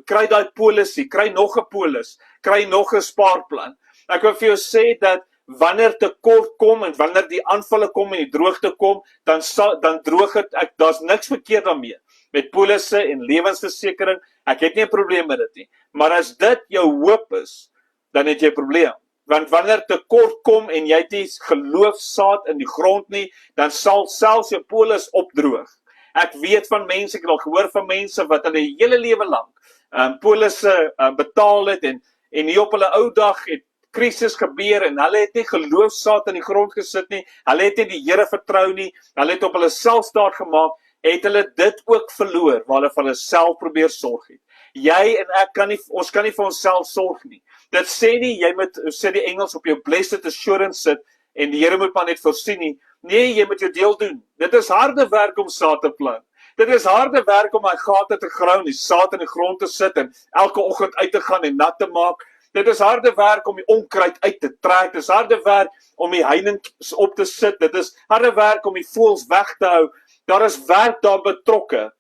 kry daai polisie, kry nog 'n polis, kry nog 'n spaarplan. Ek wil vir jou sê dat wanneer tekort kom en wanneer die aanvalle kom en die droogte kom, dan droog het, daar's niks verkeerd daarmee. Met polisse en lewensversekering, ek het nie 'n probleem met dit nie. Maar as dit jou hoop is, dan het jy 'n probleem. Want wanneer tekort kom en jy het nie geloofsaad in die grond nie, dan sal selfs jou polis opdroog. Ek weet van mense, ek het al gehoor van mense wat hulle hele lewe lank polisse betaal het en nie op hulle ou dag het krisis gebeur en hulle het nie geloofsaad in die grond gesit nie, hulle het nie die Here vertrou nie, hulle het op hulle self staat gemaak, het hulle dit ook verloor, waar hulle van hulle self probeer sorg het. Jy en ek ons kan nie vir onsself sorg nie. Dit sê nie, jy moet, sê die Engels, op jou blessed assurance sit, en die Here moet maar net voorsien nie. Nee, jy moet jou deel doen. Dit is harde werk om saad te plant. Dit is harde werk om my gate te grou, die saad in die grond te sit, en elke oggend uit te gaan en nat te maak. Dit is harde werk om die onkruid uit te trek. Dit is harde werk om die heininge op te sit. Dit is harde werk om die voëls weg te hou. Daar is werk daar betrokke,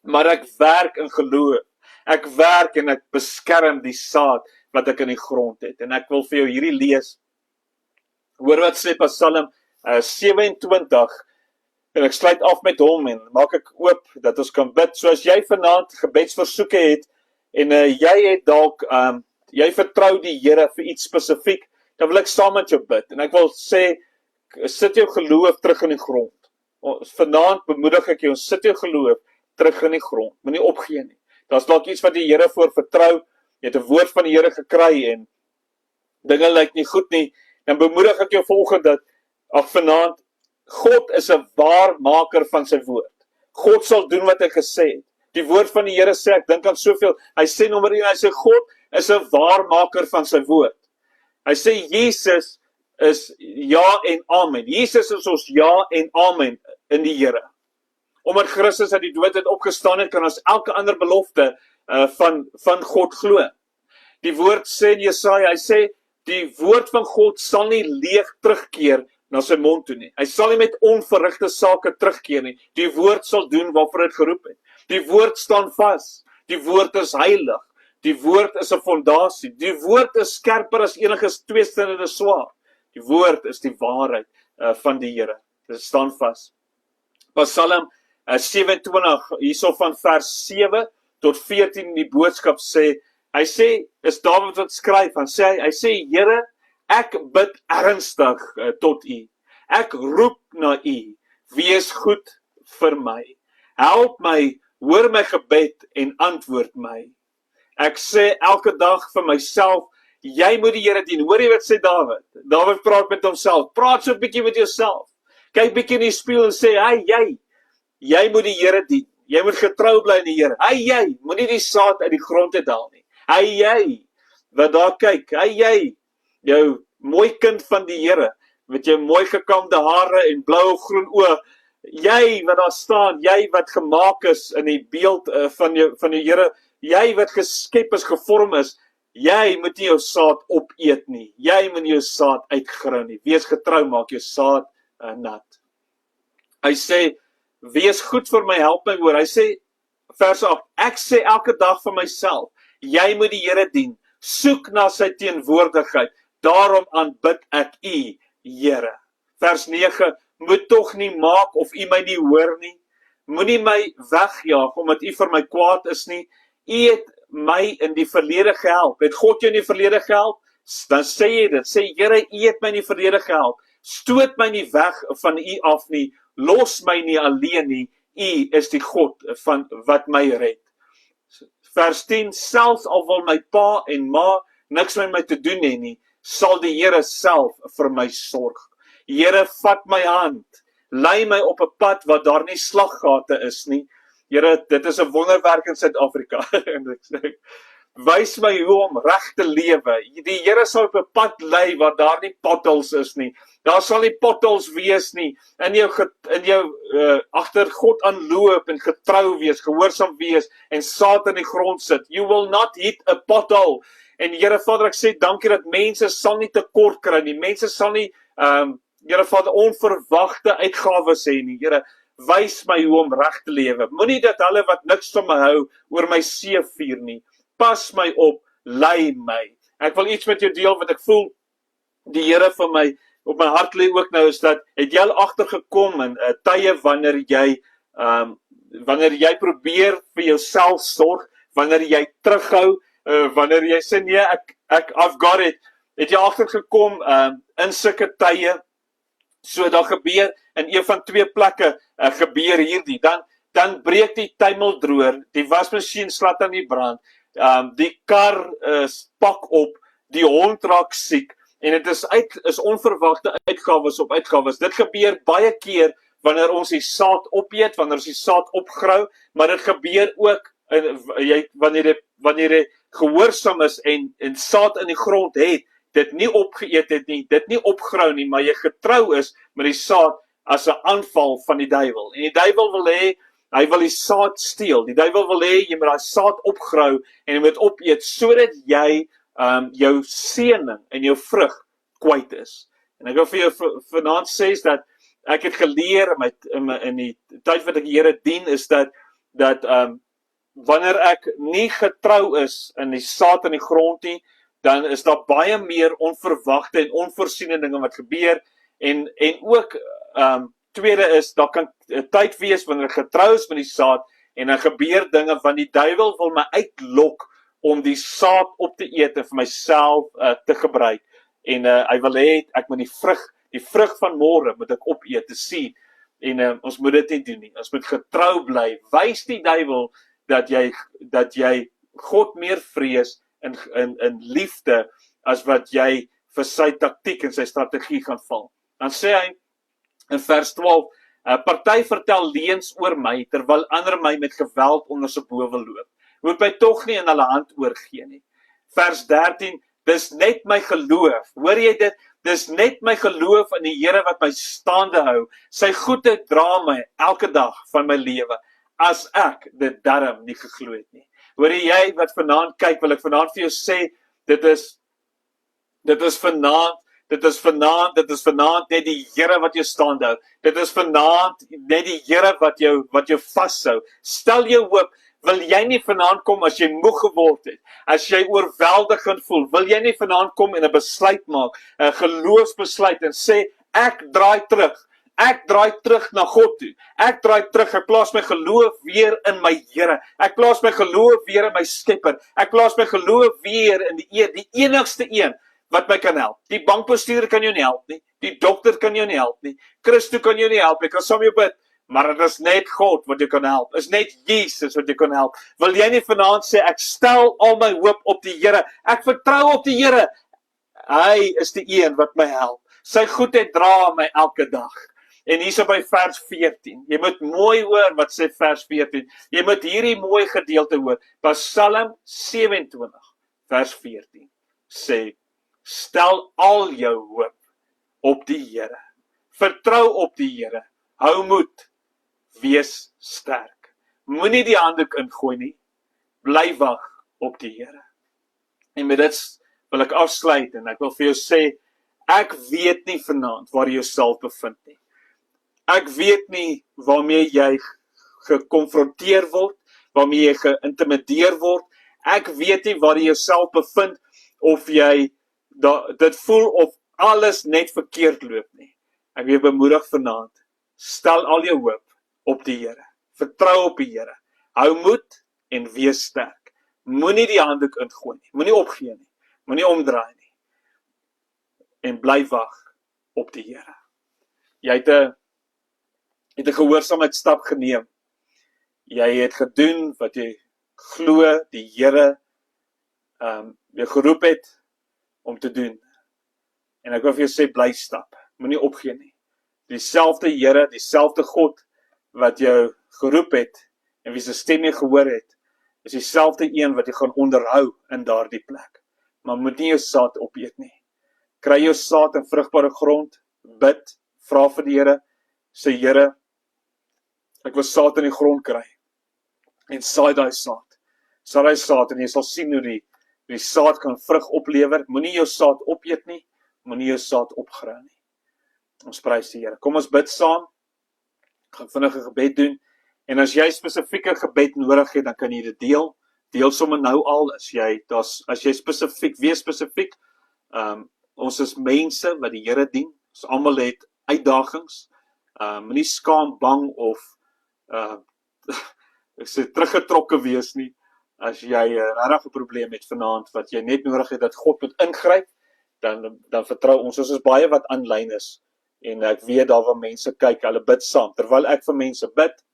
maar ek werk in geloof. Ek werk en ek beskerm die saad wat ek in die grond het. En ek wil vir jou hierdie lees. Hoor wat sê Psalm 27, en ek sluit af met hom en maak ek oop dat ons kan bid. So as jy vanaand gebedsversoeke het en jy het dalk jy vertrou die Here vir iets spesifiek, dan wil ek saam met jou bid. En ek wil sê, sit jou geloof terug in die grond. Vanaand bemoedig ek jou, sit jou geloof terug in die grond. Moenie opgee nie. Daar's dalk iets wat die Here voor vertrou. Jy het 'n woord van die Here gekry en dinge lyk nie goed nie. Dan bemoedig ek jou vanoggend dat vanaand, God is 'n waarmaker van sy woord. God sal doen wat hy gesê het. Die woord van die Here sê, ek dink aan soveel. Hy sê nommer 1, hy sê God is 'n waarmaker van sy woord. Hy sê Jesus is ja en amen. Jesus is ons ja en amen in die Here. Omdat Christus uit die dood het opgestaan het, kan ons elke ander belofte van God glo. Die woord sê in Jesaja, hy sê, die woord van God sal nie leeg terugkeer na sy mond toe nie. Hy sal nie met onverrigte sake terugkeer nie. Die woord sal doen waarvoor dit geroep het. Die woord staan vas. Die woord is heilig. Die woord is 'n fondasie. Die woord is skerper as enige tweesnijdende swaard. Die woord is die waarheid van die Here. Dit staan vas. Psalm 27, hierso van vers 7 tot 14 die boodskap sê, hy sê, is Dawid wat skryf, hy sê, Here, ek bid ernstig tot U. Ek roep na U. Wees goed vir my. Help my, hoor my gebed en antwoord my. Ek sê elke dag vir myself, jy moet die Here dien. Hoor jy wat sê Dawid? Dawid praat met homself. Praat so 'n bietjie met jouself. Kyk bietjie in die spieël en sê, jy moet die Here dien. Jy moet getrou bly in die Here. Jy, moenie die saad uit die grond uithaal nie. Jy, wat daar kyk. Jy, jou mooi kind van die Here, met jou mooi gekamde hare en blou groen oë. Jy wat daar staan, jy wat gemaak is in die beeld van die Here, jy wat geskep is, gevorm is, jy moet nie jou saad opeet nie. Jy moet nie jou saad uitgrou nie. Wees getrou, maak jou saad nat. Hy sê, wees goed vir my, help my hoor. Hy sê, vers 8, ek sê elke dag vir myself, jy moet die Here dien, soek na sy teenwoordigheid, daarom aanbid ek U, Here. Vers 9, moet tog nie maak of U my nie hoor nie, moenie my wegjaag, omdat U vir my kwaad is nie, U het my in die verlede gehelp, het God jou in die verlede gehelp? Dan sê jy dit, sê Here, U het my in die verlede gehelp, stoot my nie weg van U af nie, los my nie alleen nie, U is die God van wat my red. Vers 10, selfs al wil my pa en ma niks met my te doen hê nie, sal die Here self vir my sorg. Here, vat my hand, lei my op 'n pad wat daar nie slaggate is nie. Here, dit is 'n wonderwerk in Suid-Afrika. Wys my hoe om reg te lewe. Die Here sal op 'n pad lei waar daar nie potholes is nie. Daar sal nie potholes wees nie. In jou agter God aanloop en getrou wees, gehoorsaam wees en saad in die grond sit. You will not hit a pothole. En Here Vader, ek sê dankie dat mense sal nie tekort kry nie. Mense sal nie Here Vader, onverwagte uitgawes hê nie. Here, wys my hoe om reg te lewe. Moenie dat hulle wat niks van my hou oor my see vier nie. Pas my op, lei my. Ek wil iets met jou deel wat ek voel die Here vir my op my hart lê ook nou, is dat het jy al agtergekom in tye wanneer jy probeer vir jouself sorg, wanneer jy terughou, wanneer jy sê nee, I've got it, het jy agtergekom in sulke tye, so daar gebeur in een van twee plekke gebeur hierdie, dan breek die tuimeldroër, die wasmasjien slat aan die brand, die kar pak op, die hond raak siek, en dit is onverwagte uitgawes op uitgawes. Dit gebeur baie keer wanneer ons die saad opeet, wanneer ons die saad opgrou, maar dit gebeur ook wanneer jy gehoorsaam is en saad in die grond het, dit nie opgeëet het nie, dit nie opgrou nie, maar jy getrou is met die saad as 'n aanval van die duiwel. En die duiwel wil hê, hy wil die saad steel. Die duiwel wil hê jy moet daai saad opgrou en jy moet opeet sodat jy jou seëning en jou vrug kwyt is. En ek wil vir jou vanaand sê dat ek het geleer in die tyd wat ek die Here dien, is dat wanneer ek nie getrou is in die saad in die grond nie, dan is daar baie meer onverwagte en onvoorsiene dinge wat gebeur, en ook tweede is, daar kan 'n tyd wees wanneer ek getrou is met die saad, en dan gebeur dinge want die duiwel wil my uitlok om die saad op te eet en vir myself te gebruik. En hy wil hê, ek moet die vrug van môre moet ek opeet, te sien. En ons moet dit nie doen nie. Ons moet getrou bly. Wys die duiwel dat jy God meer vrees in liefde as wat jy vir sy taktiek en sy strategie gaan val. Dan sê hy in vers 12, party vertel leuns oor my, terwyl ander my met geweld onder se bowe loop. Moet my tog nie in hulle hand oorgee nie. Vers 13, dis net my geloof. Hoor jy dit? Dis net my geloof in die Here wat my staande hou. Sy goedheid dra my elke dag van my lewe, as ek dit darm nie geglo het nie. Hoor jy wat vanaand kyk, wil ek vanaand vir jou sê, dit is vanaand net die Here wat jou staande hou. Dit is vanaand net die Here wat jou vashou. Stel jou hoop. Wil jy nie vanaand kom as jy moeg geword het, as jy oorweldigend voel, wil jy nie vanaand kom en 'n besluit maak, 'n geloofsbesluit en sê, ek draai terug na God toe, ek draai terug, ek plaas my geloof weer in my Here, ek plaas my geloof weer in my Skepper, ek plaas my geloof weer in die enigste een wat my kan help. Die bankbestuurder kan jou nie help nie, die dokter kan jou nie help nie, Christo kan jou nie help, ek kan saam jou bid, maar dit is net God wat jou kan help. Is net Jesus wat jou kan help. Wil jy nie vanaand sê, ek stel al my hoop op die Here. Ek vertrou op die Here. Hy is die een wat my help. Sy goedheid dra my elke dag. En hierso by vers 14. Jy moet mooi hoor wat sê vers 14. Jy moet hierdie mooi gedeelte hoor. Psalm 27 vers 14 sê, stel al jou hoop op die Here. Vertrou op die Here. Hou moed. Wees sterk. Moenie die handdoek ingooi nie. Bly wag op die Here. En met dit wil ek afsluit en ek wil vir jou sê, ek weet nie vanaand waar jy jouself bevind nie. Ek weet nie waarmee jy gekonfronteer word, waarmee jy geïntimideer word. Ek weet nie waar jy jouself bevind of jy dit voel of alles net verkeerd loop nie. Ek wil bemoedig vanaand. Stel al jou hoop op die Here. Vertrou op die Here. Hou moed en wees sterk. Moenie die handdoek ingooi nie. Moenie opgee nie. Moenie omdraai nie. En bly wag op die Here. Jy het 'n gehoorsaamheidsstap geneem. Jy het gedoen wat jy glo die Here jou geroep het om te doen. En ek wil vir jou sê, bly stap. Moenie opgee nie. Dieselfde Here, dieselfde God wat jou geroep het en wie se stem jy gehoor het, is dieselfde een wat jy gaan onderhou in daardie plek. Maar moet nie jou saad opeet nie. Kry jou saad in vrugbare grond, bid, vra vir die Here, sê Here, ek wil saad in die grond kry. En saai daai saad. Saai daai saad en jy sal sien hoe die saad kan vrug oplewer. Moenie jou saad opeet nie, moenie jou saad opgrou nie. Ons prys die Here. Kom ons bid saam. Ek gaan vinnig 'n gebed doen. En as jy spesifieke gebed nodig het, dan kan jy dit deel. Deel sommer nou al as jy spesifiek, wees spesifiek. Ons is mense wat die Here dien. Ons almal het uitdagings. Moenie skaam, bang of ek sê teruggetrokke wees nie. As jy regtig 'n probleem het vanaand wat jy net nodig het dat God moet ingryp, dan vertrou ons. Ons is baie wat aanlyn is. En ek weet daar waar mense kyk, hulle bid saam. Terwyl ek vir mense bid,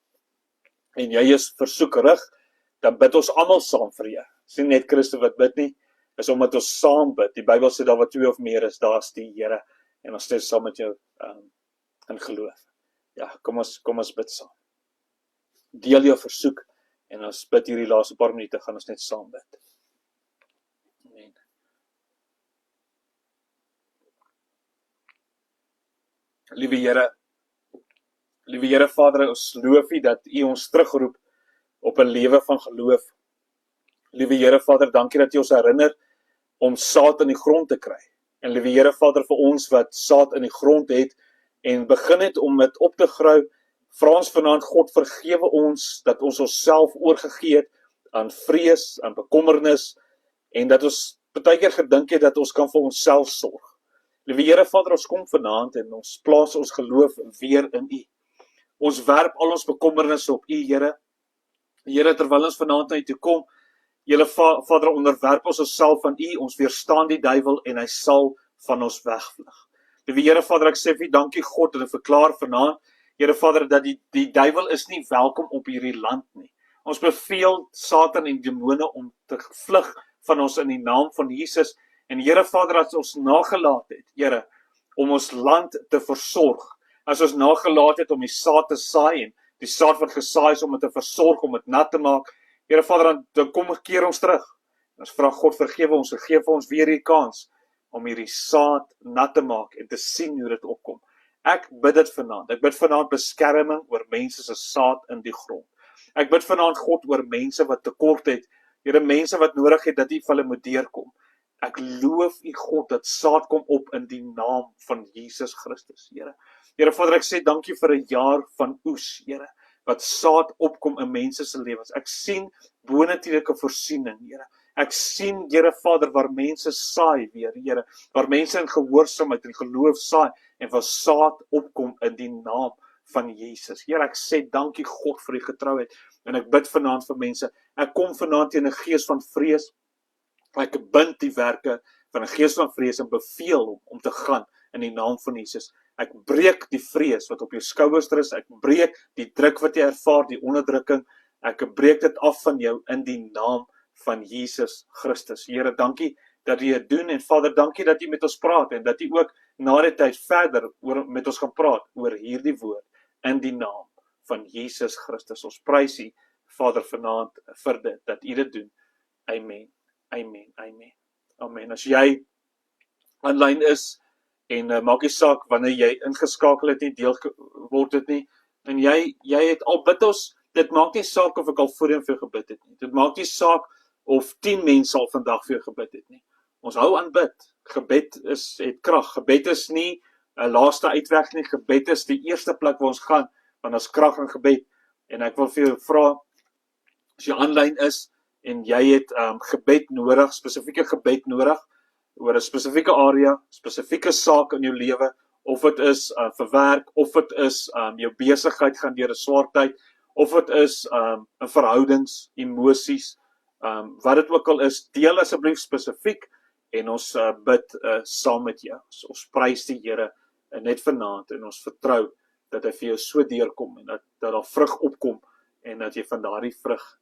en jy is versoekerig, dan bid ons almal saam vir jou. Dis nie net Christus wat bid nie, is omdat ons saam bid. Die Bybel sê daar waar 2 of meer is, daar is die Here. En ons steeds saam met jou in geloof. Ja, kom ons bid saam. Deel jou versoek, en ons bid hierdie laaste paar minute, gaan ons net saam bid. Amen. Liewe Here Vader, ons loof U dat U ons terugroep op 'n lewe van geloof. Liewe Here Vader, dankie dat U ons herinner om saad in die grond te kry. En liewe Here Vader, vir ons wat saad in die grond het en begin het om dit op te grou, vra ons vanaand, God, vergewe ons dat ons onsself oorgegee het aan vrees, aan bekommernis, en dat ons baie keer gedink het dat ons kan vir onsself sorg. Liewe Here Vader, ons kom vanaand en ons plaas ons geloof weer in U. Ons werp al ons bekommernisse op U, Here. Here, terwyl ons vanaand na U toe kom, Here Vader, onderwerp ons onsself aan U, ons weerstaan die duiwel en hy sal van ons wegvlug. Liewe Here Vader, ek sê vir U dankie God en ek verklaar vanaand, Here Vader, dat die duiwel is nie welkom op hierdie land nie. Ons beveel Satan en demone om te vlug van ons in die naam van Jesus. En Here Vader, as ons nagelaat het, Here, om ons land te versorg, as ons nagelaat het om die saad te saai en die saad wat gesaai is om dit te versorg, om dit nat te maak, Here Vader, dan keer ons terug. Ons vra God, vergewe ons, gee vir ons weer die kans om hierdie saad nat te maak en te sien hoe dit opkom. Ek bid dit vanaand. Ek bid vanaand beskerming oor mense se saad in die grond. Ek bid vanaand God oor mense wat tekort het, Here, mense wat nodig het dat U vir hulle moet deurkom. Ek loof U God dat saad kom op in die naam van Jesus Christus, Here. Here Vader, ek sê dankie vir 'n jaar van oes, Here, wat saad opkom in mense se lewens. Ek sien bonatuurlike voorsiening, Here. Ek sien, Here Vader, waar mense saai weer, Here, waar mense in gehoorsaamheid en geloof saai en waar saad opkom in die naam van Jesus. Here, ek sê dankie God vir die getrouheid en ek bid vanaand vir mense. Ek kom vanaand teen 'n gees van vrees. Ek bind die werke van 'n gees van vrees en beveel hom om te gaan in die naam van Jesus. Ek breek die vrees wat op jou skouers rus. Ek breek die druk wat jy ervaar, die onderdrukking. Ek breek dit af van jou in die naam van Jesus Christus. Here, dankie dat U dit doen en Vader, dankie dat U met ons praat en dat U ook na die tyd verder met ons gaan praat oor hierdie woord in die naam van Jesus Christus. Ons prys U, Vader, vanaand vir dit, dat U dit doen. Amen. Amen. Amen. Amen. As jy aanlyn is en maak nie saak wanneer jy ingeskakel het nie, deel word dit nie, en jy het al bid ons, dit maak nie saak of ek al voorheen vir jou gebid het nie, dit maak nie saak of 10 mense al vandag vir jou gebid het nie, ons hou aan bid, gebed het krag, gebed is nie 'n laaste uitweg nie, gebed is die eerste plek waar ons gaan, want ons krag in gebed, en ek wil vir jou vra, as jy aanlyn is, en jy het gebed nodig, spesifieke gebed nodig, oor 'n spesifieke area, spesifieke saak in jou lewe, of dit is vir werk, of dit is jou besigheid gaan deur 'n swaar tyd, of dit is 'n verhoudings, emosies, wat dit ook al is, deel asseblief spesifiek, en ons bid saam met jou. Ons prys die Here net vanaand, en ons vertrou dat hy vir jou so deurkom, en dat daar vrug opkom, en dat jy van daardie vrug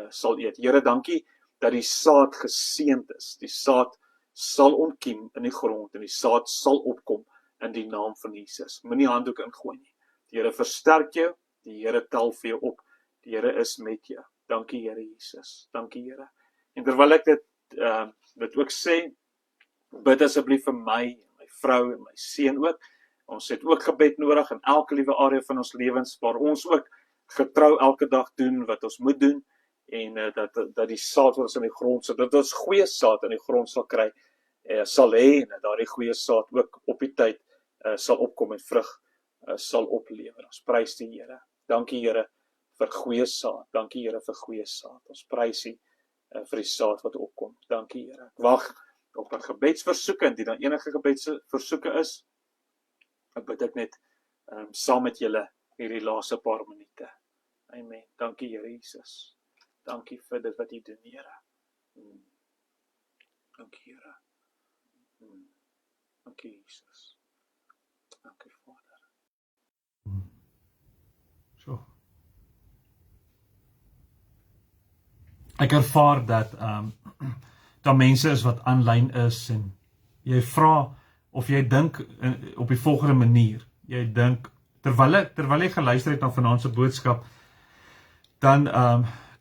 sal eet. Here, dankie dat die saad geseënd is, die saad sal ontkiem in die grond, en die saad sal opkom in die naam van Jesus. Moenie handdoek ingooi nie. Die Here versterk jou, die Here tel vir jou op, die Here is met jou. Dankie Here Jesus, dankie Here. En terwyl ek dit ook sê, bid asseblief vir my vrou en my seun ook. Ons het ook gebed nodig in elke liewe area van ons lewens, waar ons ook getrou elke dag doen wat ons moet doen, en dat die saad wat ons in die grond sit, dat ons goeie saad in die grond sal kry, sal hê, en dat daardie goeie saad ook op die tyd sal opkom en vrug sal oplewer. Ons prys die Here. Dankie Here vir goeie saad. Dankie Here vir goeie saad. Ons prys U vir die saad wat opkom. Dankie Here. Ek wag op 'n gebedsversoeke, indien daar enige gebedsversoeke is. Ek bid ek net saam met julle hierdie laaste paar minute. Amen. Dankie Here Jesus. Dankie vir dit wat U doen, Here. Dankie Here. Dankie Jesus. Dankie Vader. So. Ek ervaar dat daar mense is wat aanlyn is en jy vra of jy dink op die volgende manier. Jy dink terwyl jy geluister het na vanaand se boodskap, dan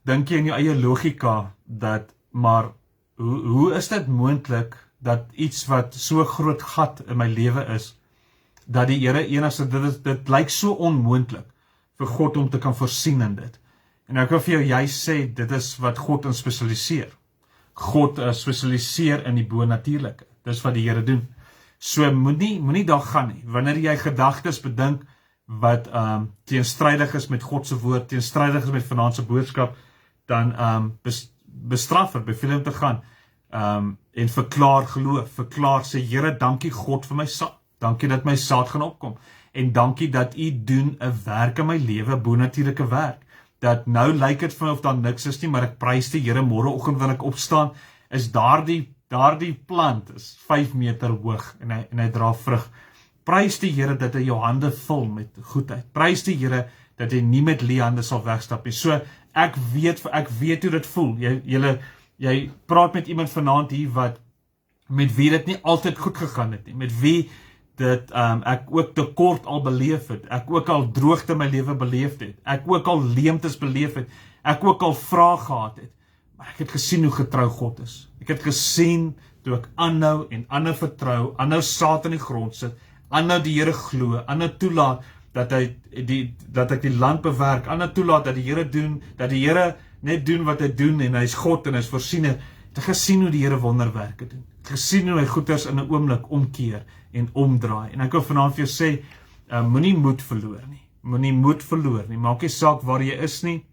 dink jy in jou eie logika dat maar hoe is dit moontlik dat iets wat so groot gat in my lewe is, dat die Here enigste dit lyk so onmoontlik vir God om te kan voorsien in dit. En ek wil vir jou juist sê, dit is wat God in spesialiseer. God spesialiseer in die bonatuurlike. Dis wat die Here doen. So moenie daar gaan nie. Wanneer jy gedagtes bedink wat teenstrydig is met God se woord, teenstrydig is met vanaand se boodskap, dan bestraf het, beveel om te gaan en verklaar geloof, verklaar sê, Here, dankie God vir my saad, dankie dat my saad gaan opkom, en dankie dat U doen 'n werk in my lewe, 'n bonatuurlike werk, dat nou lyk dit vir my of daar niks is nie, maar ek prys die Here, môreoggend wanneer ek opstaan, is daardie plant is 5 meter hoog, en hy dra vrug. Prys die Here dat hy jou hande vul met goedheid, prys die Here dat jy nie met leë hande sal wegstap nie. So, ek weet hoe dit voel. Jy praat met iemand vanaand hier met wie dit nie altyd goed gegaan het nie, met wie dit ek ook tekort al beleef het, ek ook al droogte in my lewe beleef het, ek ook al leemtes beleef het, ek ook al vrae gehad het, maar ek het gesien hoe getrou God is. Ek het gesien toe ek aanhou en aanhou vertrou, aanhou saad in die grond sit, aanhou die Here glo, aanhou toelaat dat ek die land bewerk, aanhou toelaat dat die Here net doen wat hy doen en hy is God en hy is voorsiener. Het ek gesien hoe die Here wonderwerke doen. Het gesien hoe hy goeders in 'n oomblik omkeer en omdraai. En ek wil vanaand vir jou sê, moenie moed verloor nie. Moenie moed verloor nie. Maak nie saak waar jy is nie.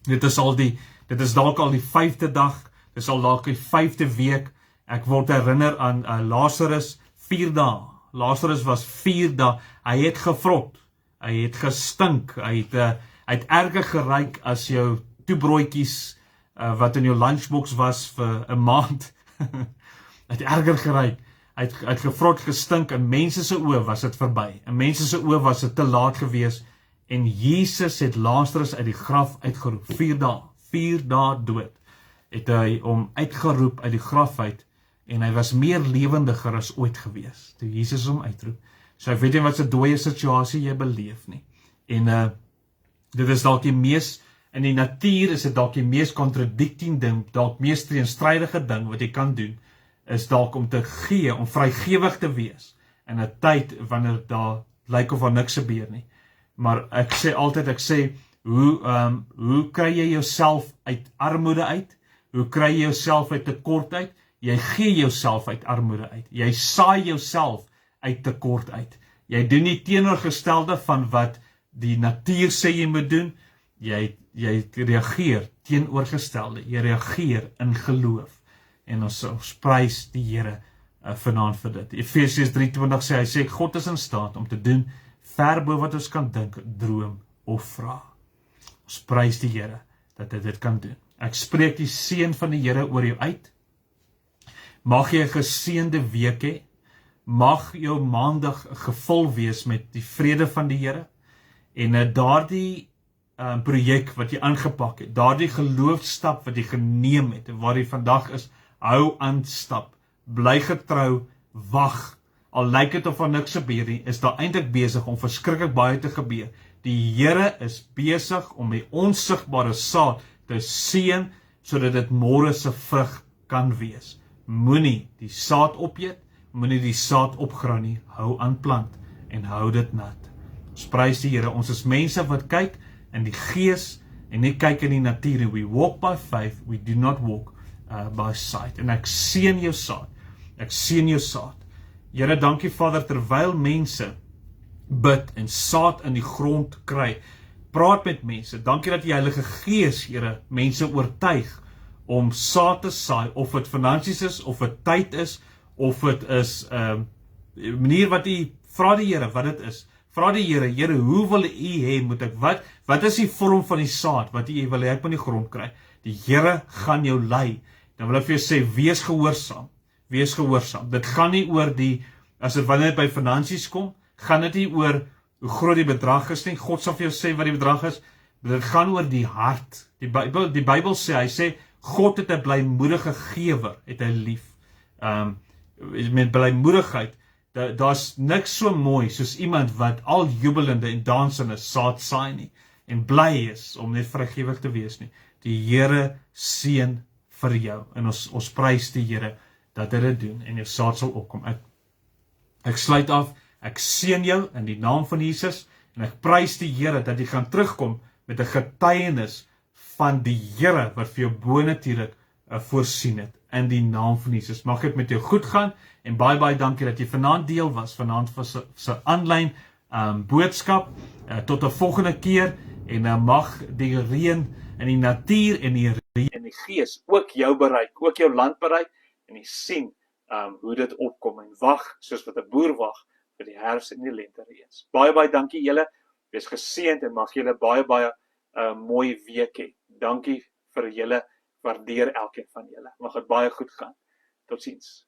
Dit is dalk al die 5de dag, dit is al dalk die 5de week. Ek word herinner aan Lazarus 4 dae. Lazarus was 4 dae. Hy het gevrot, hy het gestink, hy het erger geruik as jou toebroodjies wat in jou lunchbox was vir 'n maand. Hy het erger geruik. Hy het gevrot, gestink, in mense se oë was dit verby. In mense se oë was dit te laat gewees. En Jesus het Lazarus uit die graf uitgeroep. 4 dae dood. Het hy hom uitgeroep uit die graf uit. En hy was meer lewendiger as ooit gewees. Toe Jesus hom uitroep. So ek weet nie wat se dooie situasie jy beleef nie. En dit is dalk die mees, in die natuur is dit dalk die mees contradicting ding, dalk mees teenstrydige ding wat jy kan doen, is dalk om te gee, om vrygewig te wees, in 'n tyd wanneer daar lyk of daar niks gebeur nie. Maar ek sê altyd, hoe kry jy jouself uit armoede uit? Hoe kry jy jouself uit tekort uit? Jy gee jouself uit armoede uit. Jy saai jouself uit tekort uit. Jy doen die teenoorgestelde van wat die natuur sê jy moet doen. Jy reageer teenoorgestelde. Jy reageer in geloof. En ons prys die Here vanaand vir dit. Efesiërs 3:20 sê, hy sê, God is in staat om te doen ver bo wat ons kan dink, droom of vra. Ons prys die Here dat hy dit kan doen. Ek spreek die seën van die Here oor jou uit. Mag jy 'n geseënde week hê. Mag jou maandag gevul wees met die vrede van die Here. En daardie projek wat jy aangepak het, daardie geloofstap wat jy geneem het, waar jy vandag is, hou aan stap, bly getrou, wag. Al lyk dit of niks gebeur nie, is daar eintlik besig om verskriklik baie te gebeur. Die Here is besig om die onsigbare saad te seën, sodat dit môre se vrug kan wees. Moenie die saad opeet, moenie die saad opgraan nie, hou aan plant en hou dit nat. Ons prys die Here, ons is mense wat kyk in die gees en nie kyk in die natuur. We walk by faith, we do not walk by sight. En ek seën jou saad, ek seën jou saad. Here, dankie Vader, terwyl mense bid en saad in die grond kry, praat met mense, dankie dat die Heilige Gees, Here, mense oortuig om saad te saai, of dit finansies is, of dit tyd is, of dit is manier wat u, vra die Here wat dit is. Vra die Here, Here, hoe wil u hê, moet ek, wat is die vorm van die saad, wat u wil hê ek in die grond kry? Die Here gaan jou lei. Dan wil ek vir jou sê, wees gehoorsaam. Wees gehoorsaam. Dit gaan nie oor as dit wanneer dit by finansies kom, gaan dit nie oor hoe groot die bedrag is nie. God sal vir jou sê wat die bedrag is. Dit gaan oor die hart. Die Bybel sê, hy sê, God het 'n blymoedige gewer, het hy lief. Met blymoedigheid, daar's niks so mooi soos iemand wat al jubelende en dansende saad saai nie, en bly is om net vrygewig te wees nie. Die Here seën vir jou, en ons prys die Here dat hy dit doen, en jou saad sal opkom. Ek sluit af, ek seën jou in die naam van Jesus, en ek prys die Here dat jy gaan terugkom met 'n getuienis van die Here wat vir jou bonatuurlik voorsien het, in die naam van Jesus. Mag dit met jou goed gaan, en baie dankie dat jy vanaand deel was, vanaand van sy aanlyn boodskap, tot 'n volgende keer, en mag die reën in die natuur en die reën in die gees ook jou bereik, ook jou land bereik, en jy sien hoe dit opkom, en wag, soos wat 'n boer wag, vir die herfs en die lente reëns. Baie dankie julle, wees geseënd, en mag julle baie mooi week hê. Dankie vir julle, waardeer elkeen van julle. Mag dit baie goed gaan. Totsiens.